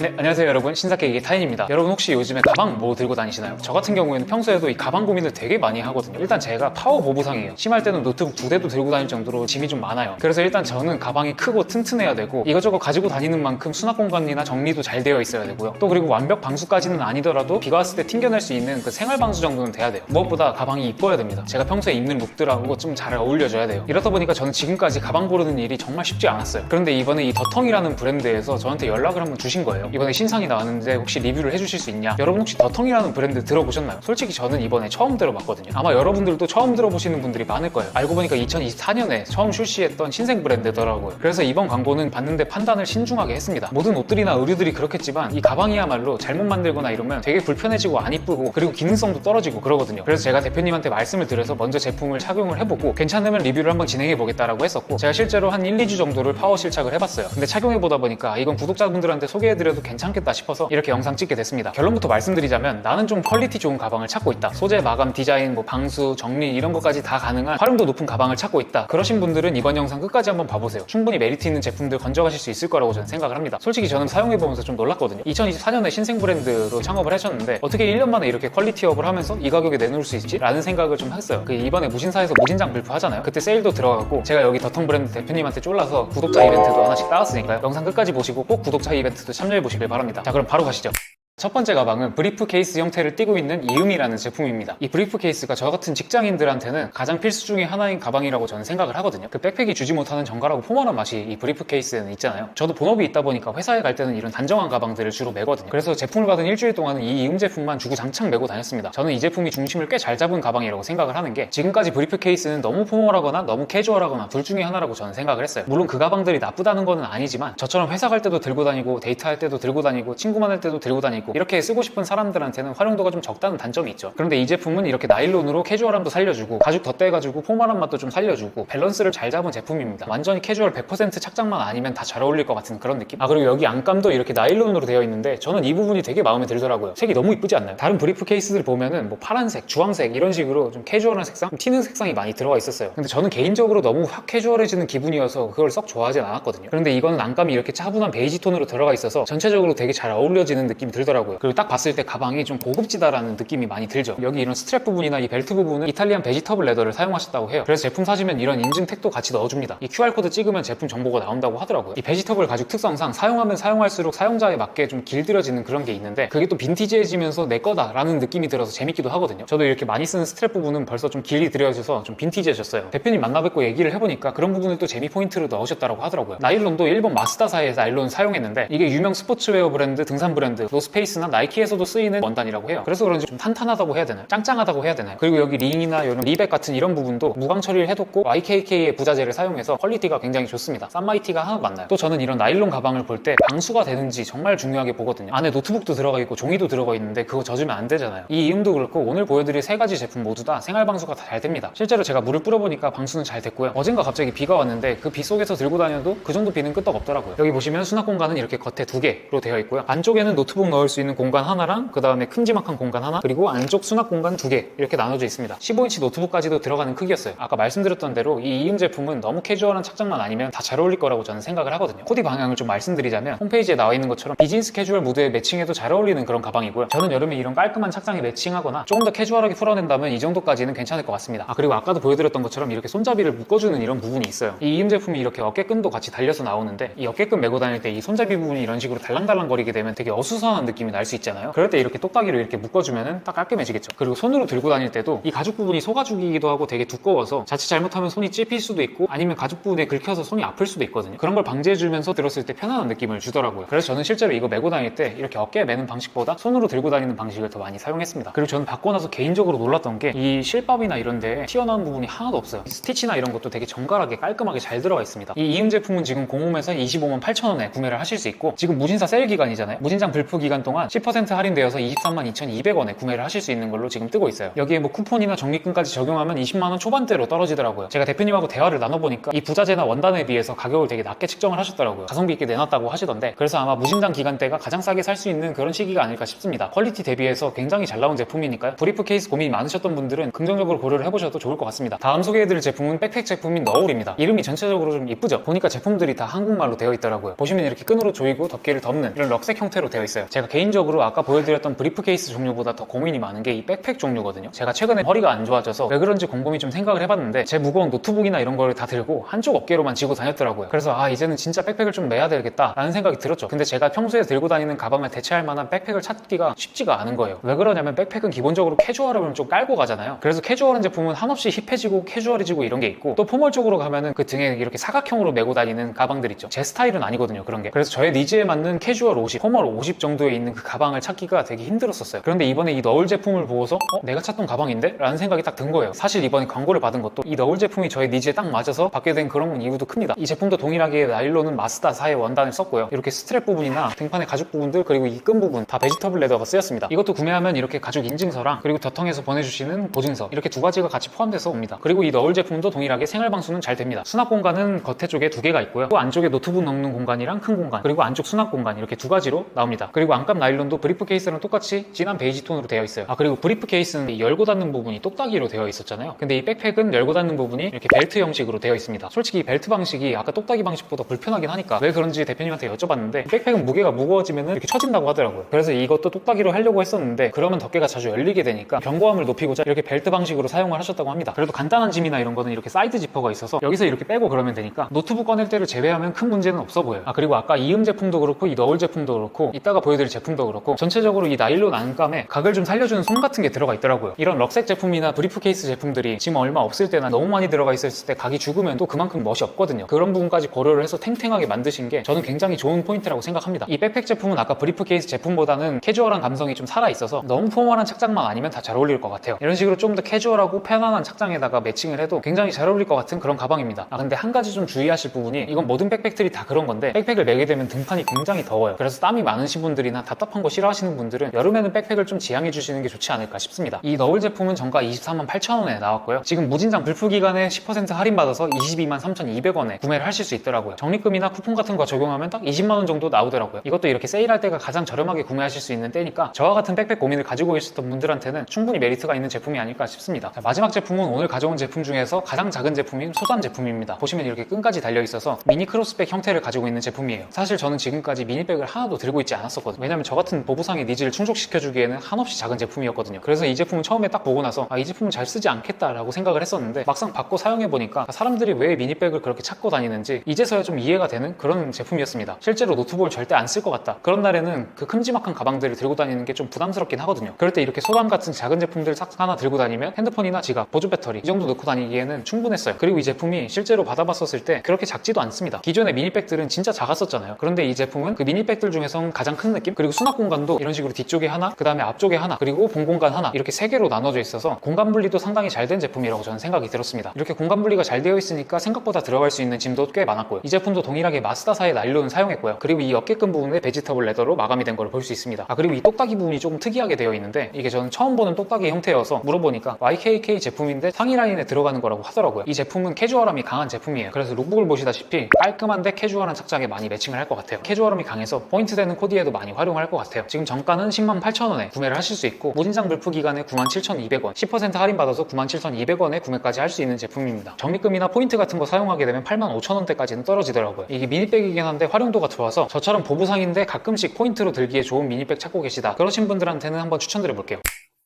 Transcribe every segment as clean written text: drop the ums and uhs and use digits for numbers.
네, 안녕하세요 여러분. 신사케이크의 타인입니다. 여러분 혹시 요즘에 가방 뭐 들고 다니시나요? 저 같은 경우에는 평소에도 이 가방 고민을 되게 많이 하거든요. 일단 제가 파워 보부상이에요. 심할 때는 노트북 2대도 들고 다닐 정도로 짐이 좀 많아요. 그래서 일단 저는 가방이 크고 튼튼해야 되고 이것저것 가지고 다니는 만큼 수납 공간이나 정리도 잘 되어 있어야 되고요. 또 그리고 완벽 방수까지는 아니더라도 비가 왔을 때 튕겨낼 수 있는 그 생활 방수 정도는 돼야 돼요. 무엇보다 가방이 이뻐야 됩니다. 제가 평소에 입는 룩들하고 좀 잘 어울려줘야 돼요. 이렇다 보니까 저는 지금까지 가방 고르는 일이 정말 쉽지 않았어요. 그런데 이번에 이 더텅이라는 브랜드에서 저한테 연락을 한번 주신 거예요. 이번에 신상이 나왔는데 혹시 리뷰를 해주실 수 있냐? 여러분 혹시 더텅이라는 브랜드 들어보셨나요? 솔직히 저는 이번에 처음 들어봤거든요. 아마 여러분들도 처음 들어보시는 분들이 많을 거예요. 알고 보니까 2024년에 처음 출시했던 신생 브랜드더라고요. 그래서 이번 광고는 봤는데 판단을 신중하게 했습니다. 모든 옷들이나 의류들이 그렇겠지만 이 가방이야말로 잘못 만들거나 이러면 되게 불편해지고 안 이쁘고 그리고 기능성도 떨어지고 그러거든요. 그래서 제가 대표님한테 말씀을 드려서 먼저 제품을 착용을 해보고 괜찮으면 리뷰를 한번 진행해보겠다라고 했었고, 제가 실제로 한 1, 2주 정도를 파워 실착을 해봤어요. 근데 착용해보다 보니까 이건 구독자분들한테 소개해드려도 괜찮겠다 싶어서 이렇게 영상 찍게 됐습니다. 결론부터 말씀드리자면 나는 좀 퀄리티 좋은 가방을 찾고 있다. 소재, 마감, 디자인, 방수, 정리 이런 것까지 다 가능한 활용도 높은 가방을 찾고 있다. 그러신 분들은 이번 영상 끝까지 한번 봐보세요. 충분히 메리트 있는 제품들 건져가실 수 있을 거라고 저는 생각을 합니다. 솔직히 저는 사용해보면서 좀 놀랐거든요. 2024년에 신생 브랜드로 창업을 하셨는데 어떻게 1년 만에 이렇게 퀄리티업을 하면서 이 가격에 내놓을 수 있지? 라는 생각을 좀 했어요. 이번에 무신사에서 무진장 불프 하잖아요. 그때 세일도 들어가고 제가 여기 더텅 브랜드 대표님한테 쫄라서 구독자 이벤트도 하나씩 따왔으니까요. 영상 끝까지 보시고 꼭 구독자 이벤트도 참여해보시길 바랍니다. 자, 그럼 바로 가시죠. 첫 번째 가방은 브리프 케이스 형태를 띠고 있는 이음이라는 제품입니다. 이 브리프 케이스가 저 같은 직장인들한테는 가장 필수 중에 하나인 가방이라고 저는 생각을 하거든요. 그 백팩이 주지 못하는 정갈하고 포멀한 맛이 이 브리프 케이스에는 있잖아요. 저도 본업이 있다 보니까 회사에 갈 때는 이런 단정한 가방들을 주로 메거든요. 그래서 제품을 받은 일주일 동안은 이 이음 제품만 주구장창 메고 다녔습니다. 저는 이 제품이 중심을 꽤 잘 잡은 가방이라고 생각을 하는 게, 지금까지 브리프 케이스는 너무 포멀하거나 너무 캐주얼하거나 둘 중에 하나라고 저는 생각을 했어요. 물론 그 가방들이 나쁘다는 건 아니지만 저처럼 회사 갈 때도 들고 다니고 데이트할 때도 들고 다니고 친구 만날 때도 들고 다니고 이렇게 쓰고 싶은 사람들한테는 활용도가 좀 적다는 단점이 있죠. 그런데 이 제품은 이렇게 나일론으로 캐주얼함도 살려주고 가죽 덧대가지고 포멀한 맛도 좀 살려주고 밸런스를 잘 잡은 제품입니다. 완전히 캐주얼 100% 착장만 아니면 다 잘 어울릴 것 같은 그런 느낌? 그리고 여기 안감도 이렇게 나일론으로 되어 있는데 저는 이 부분이 되게 마음에 들더라고요. 색이 너무 이쁘지 않나요? 다른 브리프 케이스들 보면은 파란색, 주황색 이런 식으로 좀 캐주얼한 색상, 튀는 색상이 많이 들어가 있었어요. 근데 저는 개인적으로 너무 확 캐주얼해지는 기분이어서 그걸 썩 좋아하진 않았거든요. 그런데 이거는 안감이 이렇게 차분한 베이지 톤으로 들어가 있어서 전체적으로 되게 잘 어울려지는 느낌이 들더라고요. 그리고 딱 봤을 때 가방이 좀 고급지다라는 느낌이 많이 들죠. 여기 이런 스트랩 부분이나 이 벨트 부분은 이탈리안 베지터블 레더를 사용하셨다고 해요. 그래서 제품 사시면 이런 인증택도 같이 넣어줍니다. 이 QR코드 찍으면 제품 정보가 나온다고 하더라고요. 이 베지터블 가죽 특성상 사용하면 사용할수록 사용자에 맞게 좀 길들여지는 그런 게 있는데 그게 또 빈티지해지면서 내 거다라는 느낌이 들어서 재밌기도 하거든요. 저도 이렇게 많이 쓰는 스트랩 부분은 벌써 좀 길들여져서 좀 빈티지해졌어요. 대표님 만나뵙고 얘기를 해보니까 그런 부분을 또 재미 포인트로 넣으셨다고 하더라고요. 나일론도 일본 마쓰다사에서 나일론 사용했는데 이게 유명 스포츠웨어 브랜드, 등산 브랜드 노스페이스나 나이키에서도 쓰이는 원단이라고 해요. 그래서 그런지 좀 탄탄하다고 해야 되나요? 짱짱하다고 해야 되나요? 그리고 여기 링이나 이런 리백 같은 이런 부분도 무광 처리를 해뒀고 YKK의 부자재를 사용해서 퀄리티가 굉장히 좋습니다. 싼마이티가 하나도 안 나요. 또 저는 이런 나일론 가방을 볼 때 방수가 되는지 정말 중요하게 보거든요. 안에 노트북도 들어가 있고 종이도 들어가 있는데 그거 젖으면 안 되잖아요. 이 이음도 그렇고 오늘 보여드릴 세 가지 제품 모두 다 생활 방수가 다 잘 됩니다. 실제로 제가 물을 뿌려보니까 방수는 잘 됐고요. 어젠가 갑자기 비가 왔는데 그 비 속에서 들고 다녀도 그 정도 비는 끄떡 없더라고요. 여기 보시면 수납 공간은 이렇게 겉에 2개로 되어 있고요. 안쪽에는 노트북 넣을 수 있는 공간 하나랑 그 다음에 큼지막한 공간 하나, 그리고 안쪽 수납 공간 2개 이렇게 나눠져 있습니다. 15인치 노트북까지도 들어가는 크기였어요. 아까 말씀드렸던 대로 이 이음 제품은 너무 캐주얼한 착장만 아니면 다 잘 어울릴 거라고 저는 생각을 하거든요. 코디 방향을 좀 말씀드리자면 홈페이지에 나와 있는 것처럼 비즈니스 캐주얼 무드에 매칭해도 잘 어울리는 그런 가방이고요. 저는 여름에 이런 깔끔한 착장에 매칭하거나 조금 더 캐주얼하게 풀어낸다면 이 정도까지는 괜찮을 것 같습니다. 그리고 아까도 보여드렸던 것처럼 이렇게 손잡이를 묶어주는 이런 부분이 있어요. 이 이음 제품이 이렇게 어깨끈도 같이 달려서 나오는데 이 어깨끈 메고 다닐 때 이 손잡이 부분이 이런 식으로 달랑달랑 거리게 되면 되게 어수선한 느낌이 날 수 있잖아요. 그럴 때 이렇게 똑딱이로 이렇게 묶어주면은 딱 깔끔해지겠죠. 그리고 손으로 들고 다닐 때도 이 가죽 부분이 소가죽이기도 하고 되게 두꺼워서 자칫 잘못하면 손이 찝힐 수도 있고 아니면 가죽 부분에 긁혀서 손이 아플 수도 있거든요. 그런 걸 방지해주면서 들었을 때 편안한 느낌을 주더라고요. 그래서 저는 실제로 이거 메고 다닐 때 이렇게 어깨에 매는 방식보다 손으로 들고 다니는 방식을 더 많이 사용했습니다. 그리고 저는 받고 나서 개인적으로 놀랐던 게 이 실밥이나 이런 데 튀어나온 부분이 하나도 없어요. 스티치나 이런 것도 되게 정갈하게 깔끔하게 잘 들어가 있습니다. 이 이음 제품은 지금 공홈에서 258,000원에 구매를 하실 수 있고 지금 무신사 세일 기간이잖아요. 무진장 불프 기간 동안 10% 할인되어서 232,200원에 구매를 하실 수 있는 걸로 지금 뜨고 있어요. 여기에 뭐 쿠폰이나 적립금까지 적용하면 20만원 초반대로 떨어지더라고요. 제가 대표님하고 대화를 나눠보니까 이 부자재나 원단에 비해서 가격을 되게 낮게 측정을 하셨더라고요. 가성비 있게 내놨다고 하시던데, 그래서 아마 무진장 기간대가 가장 싸게 살 수 있는 그런 시기가 아닐까 싶습니다. 퀄리티 대비해서 굉장히 잘 나온 제품이니까요. 브리프 케이스 고민이 많으셨던 분들은 긍정적으로 고려를 해보셔도 좋을 것 같습니다. 다음 소개해드릴 제품은 백팩 제품인 너울입니다. 이름이 전체적으로 좀 이쁘죠? 보니까 제품들이 다 한국말로 되어 있더라고요. 보시면 이렇게 끈으로 조이고 덮개를 덮는 이런 럭색 형태로 되어 있어요. 제가 개인적으로 아까 보여드렸던 브리프 케이스 종류보다 더 고민이 많은 게 이 백팩 종류거든요. 제가 최근에 허리가 안 좋아져서 왜 그런지 곰곰이 좀 생각을 해봤는데, 제 무거운 노트북이나 이런 거를 다 들고 한쪽 어깨로만 쥐고 다녔더라고요. 그래서 이제는 진짜 백팩을 좀 매야 되겠다 라는 생각이 들었죠. 근데 제가 평소에 들고 다니는 가방을 대체할 만한 백팩을 찾기가 쉽지가 않은 거예요. 왜 그러냐면 백팩은 기본적으로 캐주얼함을 좀 깔고 가잖아요. 그래서 캐주얼한 제품은 한없이 힙해지고 캐주얼해지고 이런 게 있고, 또 포멀 쪽으로 가면은 그 등에 이렇게 사각형으로 메고 다니는 가방들 있죠. 제 스타일은 아니거든요, 그런 게. 그래서 저의 니즈에 맞는 캐주얼 50, 포멀 50 정도에 있는 그 가방을 찾기가 되게 힘들었었어요. 그런데 이번에 이 너울 제품을 보고서 내가 찾던 가방인데? 라는 생각이 딱 든 거예요. 사실 이번에 광고를 받은 것도 이 너울 제품이 저의 니즈에 딱 맞아서 받게 된 그런 이유도 큽니다. 이 제품도 동일하게 나일론은 마스다사의 원단을 썼고요. 이렇게 스트랩 부분이나 등판의 가죽 부분들, 그리고 이 끈 부분 다 베지터블 레더가 쓰였습니다. 이것도 구매하면 이렇게 가죽 인증서랑 그리고 더텅에서 보내주시는 보증서, 이렇게 두 가지가 같이 포함돼서 옵니다. 그리고 이 너울 제품도 동일하게 생활 방수는 잘 됩니다. 수납 공간은 겉에 쪽에 두 개가 있고요. 또 안쪽에 노트북 넣는 공간이랑 큰 공간, 그리고 안쪽 수납 공간, 이렇게 두 가지로 나옵니다. 그리고 안감 나일론도 브리프 케이스랑 똑같이 진한 베이지 톤으로 되어 있어요. 그리고 브리프 케이스는 이 열고 닫는 부분이 똑딱이로 되어 있었잖아요. 근데 이 백팩은 열고 닫는 부분이 이렇게 벨트 형식으로 되어 있습니다. 솔직히 이 벨트 방식이 아까 똑딱이 방식보다 불편하긴 하니까 왜 그런지 대표님한테 여쭤봤는데, 백팩은 무게가 무거워지면 이렇게 처진다고 하더라고요. 그래서 이것도 똑딱이로 하려고 했었는데, 그러면 덮개가 자주 열리게 되니까 견고함을 높이고자 이렇게 벨트 방식으로 사용을 하셨다고 합니다. 그래도 간단한 짐이나 이런 거는 이렇게 사이드 지퍼가 있어서 여기서 이렇게 빼고 그러면 되니까 노트북 꺼낼 때를 제외하면 큰 문제는 없어 보여요. 그리고 아까 이음 제품도 그렇고 이 너울 제품도 그렇고 이따가 보여드릴 제품도 그렇고 전체적으로 이 나일론 안감에 각을 좀 살려주는 솜 같은 게 들어가 있더라고요. 이런 럭색 제품이나 브리프 케이스 제품들이 짐 얼마 없을 때나 너무 많이 들어가 있었을 때 각이 죽으면 또 그만큼 멋이 없거든요. 그런 부분까지 고려를 해서 탱탱하게 만드신 게 저는 굉장히 좋은 포인트라고 생각합니다. 이 백팩 제품은 아까 브리프 케이스 제품보다는 캐주얼한 감성이 좀 살아있어서 너무 포멀한 착장만 아니면 다 잘 어울릴 것 같아요. 이런 식으로 좀 더 캐주얼하고 편안한 착장에다가 매칭을 해도 굉장히 잘 어울릴 것 같은 그런 가방입니다. 근데 한 가지 좀 주의하실 부분이, 이건 모든 백팩들이 다 그런 건데, 백팩을 매게 되면 등판이 굉장히 더워요. 그래서 땀이 많으신 분들이나 답답한 거 싫어하시는 분들은 여름에는 백팩을 좀 지양해 주시는 게 좋지 않을까 싶습니다. 이 너울 제품은 정가 248,000원에 나왔고요. 지금 무진장 불프 기간에 10% 할인받아서 223,200원에 구매를 하실 수 있더라고요. 적립금이나 쿠폰 같은 거 적용하면 딱 20만원 정도 나오더라고요. 이것도 이렇게 세일할 때가 가장 저렴하게 구매하실 수 있는 때니까 저와 같은 백팩 고민을 가지고 계셨던 분들한테는 충분히 메리트가 있는 제품이 아닐까 싶습니다. 자, 마지막 제품은 오늘 가져온 제품 중에서 가장 작은 제품인 소단 제품입니다. 보시면 이렇게 끈까지 달려있어서 미니 크로스백 형태를 가지고 있는 제품이에요. 사실 저는 지금까지 미니백을 하나도 들고 있지 않았었거든요. 왜냐면 저 같은 보부상의 니즈를 충족시켜주기에는 한없이 작은 제품이었거든요. 그래서 이 제품을 처음에 딱 보고 나서 이 제품은 잘 쓰지 않겠다라고 생각을 했었는데, 막상 받고 사용해보니까 사람들이 왜 미니백을 그렇게 찾고 다니는지 이제서야 좀 이해가 되는 그런 제품이었습니다. 실제로 노트북을 절대 안 쓸 것 같다, 그런 날에는 그 큼지막한 가방들을 들고 다니는 게 좀 부담스럽긴 하거든요. 그럴 때 이렇게 소담 같은 작은 제품들 싹 하나 들고 다니면 핸드폰이나 지갑, 보조 배터리 이 정도 넣고 다니기에는 충분했어요. 그리고 이 제품이 실제로 받아봤었을 때 그렇게 작지도 않습니다. 기존의 미니백들은 진짜 작았었잖아요. 그런데 이 제품은 그 미니백들 중에서는 가장 큰 느낌? 그리고 수납 공간도 이런 식으로 뒤쪽에 하나, 그 다음에 앞쪽에 하나, 그리고 본 공간 하나, 이렇게 세 개로 나눠져 있어서 공간 분리도 상당히 잘 된 제품이라고 저는 생각이 들었습니다. 이렇게 공간 분리가 잘 되어 있으니까 생각보다 들어갈 수 있는 짐도 꽤 많았고요. 이 제품도 동일하게 마스다사의 나일론을 사용했고요. 그리고 이 어깨끈 부분에 베지터블 레더로 마감이 된 걸 볼 수 있습니다. 그리고 이 똑딱이 부분이 조금 특이하게 되어 있는데, 이게 저는 처음 보는 똑딱이 형태여서 물어보니까 YKK 제품인데 상의 라인에 들어가는 거라고 하더라고요. 이 제품은 캐주얼함이 강한 제품이에요. 그래서 룩북을 보시다시피 깔끔한데 캐주얼한 착장에 많이 매칭을 할 것 같아요. 캐주얼함이 강해서 포인트 되는 코디에도 많이 활용할 것 같아요. 지금 정가는 108,000원에 구매를 하실 수 있고, 무진장 불프 기간에 97,200원, 10% 할인받아서 97,200원에 구매까지 할 수 있는 제품입니다. 적립금이나 포인트 같은 거 사용하게 되면 85,000원대까지는 떨어지더라고요. 이게 미니백이긴 한데 활용도가 좋아서 저처럼 보부상인데 가끔씩 포인트로 들기에 좋은 미니백 찾고 계시다, 그러신 분들한테는 한번 추천드려볼게요.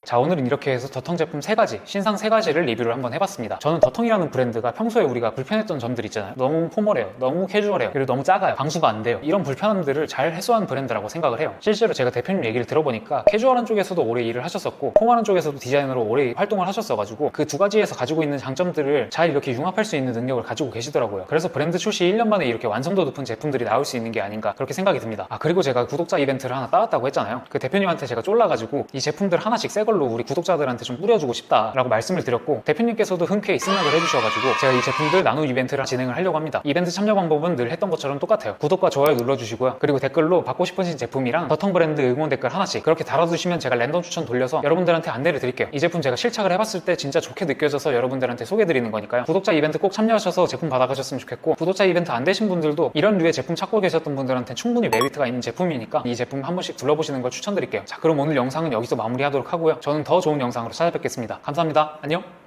자, 오늘은 이렇게 해서 더텅 제품 3가지, 신상 3가지를 리뷰를 한번 해봤습니다. 저는 더텅이라는 브랜드가 평소에 우리가 불편했던 점들 있잖아요. 너무 포멀해요, 너무 캐주얼해요, 그리고 너무 작아요, 방수가 안 돼요. 이런 불편함들을 잘 해소한 브랜드라고 생각을 해요. 실제로 제가 대표님 얘기를 들어보니까 캐주얼한 쪽에서도 오래 일을 하셨었고 포멀한 쪽에서도 디자이너로 오래 활동을 하셨어가지고 그 두 가지에서 가지고 있는 장점들을 잘 이렇게 융합할 수 있는 능력을 가지고 계시더라고요. 그래서 브랜드 출시 1년 만에 이렇게 완성도 높은 제품들이 나올 수 있는 게 아닌가, 그렇게 생각이 듭니다. 그리고 제가 구독자 이벤트를 하나 따왔다고 했잖아요. 그 대표님한테 제가 쫄라가지고 이 제품들 하나씩 새 걸로 우리 구독자들한테 좀 뿌려주고 싶다라고 말씀을 드렸고, 대표님께서도 흔쾌히 승낙을 해주셔가지고 제가 이 제품들 나눔 이벤트를 진행을 하려고 합니다. 이벤트 참여 방법은 늘 했던 것처럼 똑같아요. 구독과 좋아요 눌러주시고요. 그리고 댓글로 받고 싶으신 제품이랑 더텅 브랜드 응원 댓글 하나씩 그렇게 달아두시면 제가 랜덤 추천 돌려서 여러분들한테 안내를 드릴게요. 이 제품 제가 실착을 해봤을 때 진짜 좋게 느껴져서 여러분들한테 소개해드리는 거니까요. 구독자 이벤트 꼭 참여하셔서 제품 받아가셨으면 좋겠고, 구독자 이벤트 안 되신 분들도 이런 류의 제품 찾고 계셨던 분들한테 충분히 메리트가 있는 제품이니까 이 제품 한 번씩 둘러보시는 걸 추천드릴게요. 자, 그럼 오늘 영상은 여기서 마무리하도록 하고요. 저는 더 좋은 영상으로 찾아뵙겠습니다. 감사합니다. 안녕.